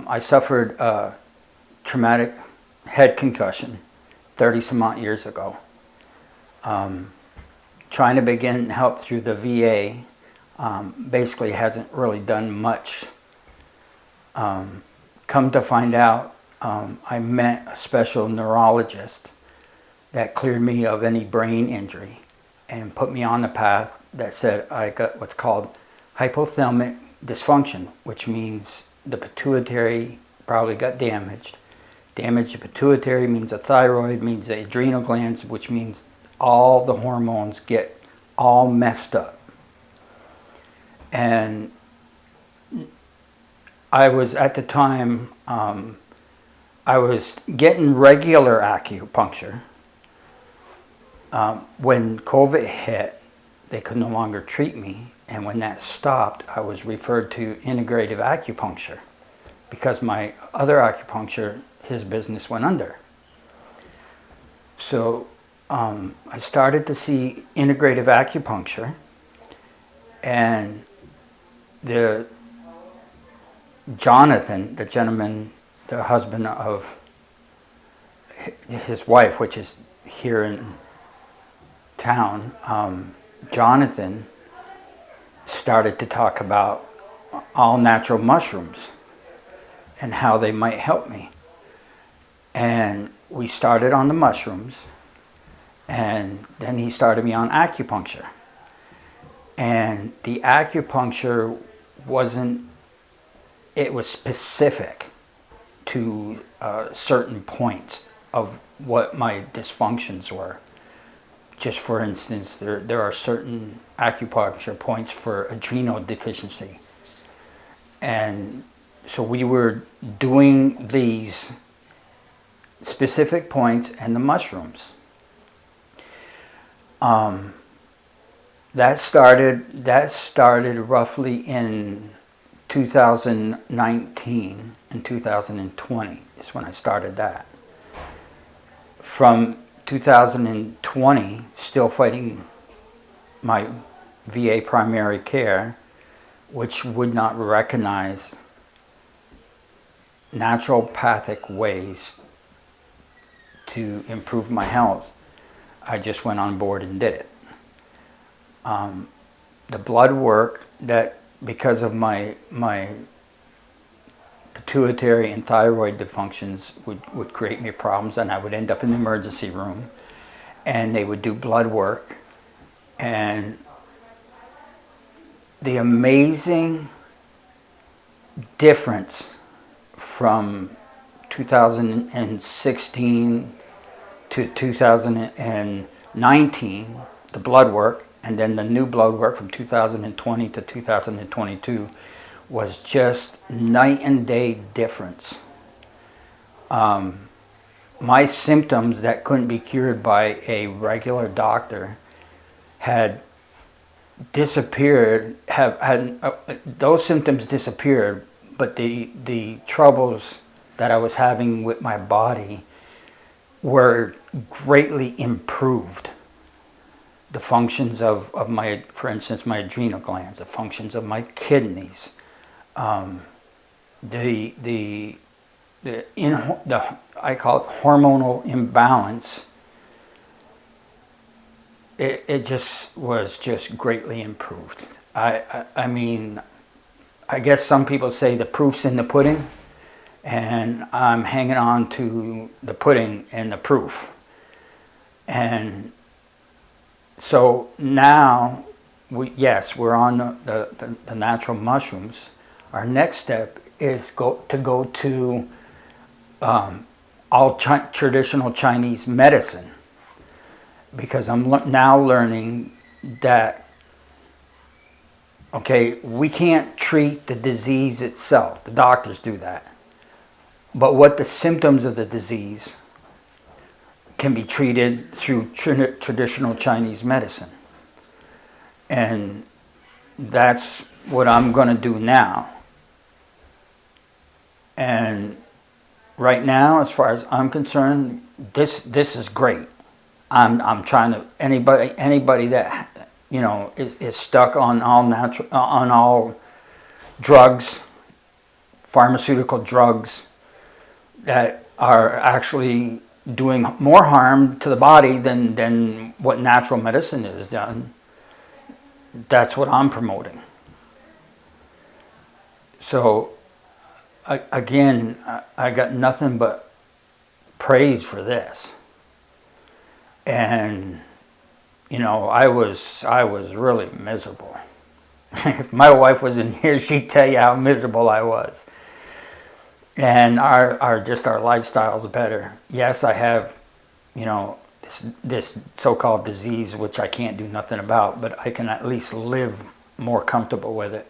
I suffered a traumatic head concussion 30 some odd years ago. Trying to begin help through the VA basically hasn't really done much. Come to find out, I met a special neurologist that cleared me of any brain injury and put me on the path that said I got what's called hypothalamic dysfunction, which means the pituitary probably got damaged. Damage to pituitary means the thyroid, means the adrenal glands, which means all the hormones get all messed up. And I was at the time, I was getting regular acupuncture. When COVID hit, they could no longer treat me. And when that stopped, I was referred to Integrative Acupuncture because my other acupuncture, his business went under. So I started to see Integrative Acupuncture, and Jonathan, the gentleman, the husband of his wife, which is here in town, Jonathan started to talk about all natural mushrooms and how they might help me. And we started on the mushrooms, and then he started me on acupuncture. And the acupuncture it was specific to certain points of what my dysfunctions were. Just for instance, there are certain acupuncture points for adrenal deficiency. And so we were doing these specific points and the mushrooms. That started roughly in 2019 and 2020 is when I started that. From 2020, still fighting my VA primary care, which would not recognize naturopathic ways to improve my health, I just went on board and did it. The blood work, that because of my pituitary and thyroid dysfunctions would create me problems, and I would end up in the emergency room, and they would do blood work. And the amazing difference from 2016 to 2019, the blood work, and then the new blood work from 2020 to 2022 was just night and day difference. My symptoms that couldn't be cured by a regular doctor had disappeared, those symptoms disappeared, but the troubles that I was having with my body were greatly improved. The functions of my, for instance, my adrenal glands, the functions of my kidneys, I call it hormonal imbalance. It just was just greatly improved. I mean, I guess some people say the proof's in the pudding, and I'm hanging on to the pudding and the proof. And so now, we're on the natural mushrooms. Our next step is to go to all traditional Chinese medicine, because I'm now learning that, okay, we can't treat the disease itself. The doctors do that. But what the symptoms of the disease can be treated through traditional Chinese medicine. And that's what I'm going to do now. And right now, as far as I'm concerned, this is great. I'm trying to, anybody that, you know, is stuck on all drugs pharmaceutical drugs that are actually doing more harm to the body than what natural medicine has done. That's what I'm promoting. So again, I got nothing but praise for this. And you know, I was really miserable. If my wife was in here, she'd tell you how miserable I was. And our lifestyle's better. Yes, I have, you know, this so-called disease which I can't do nothing about, but I can at least live more comfortable with it.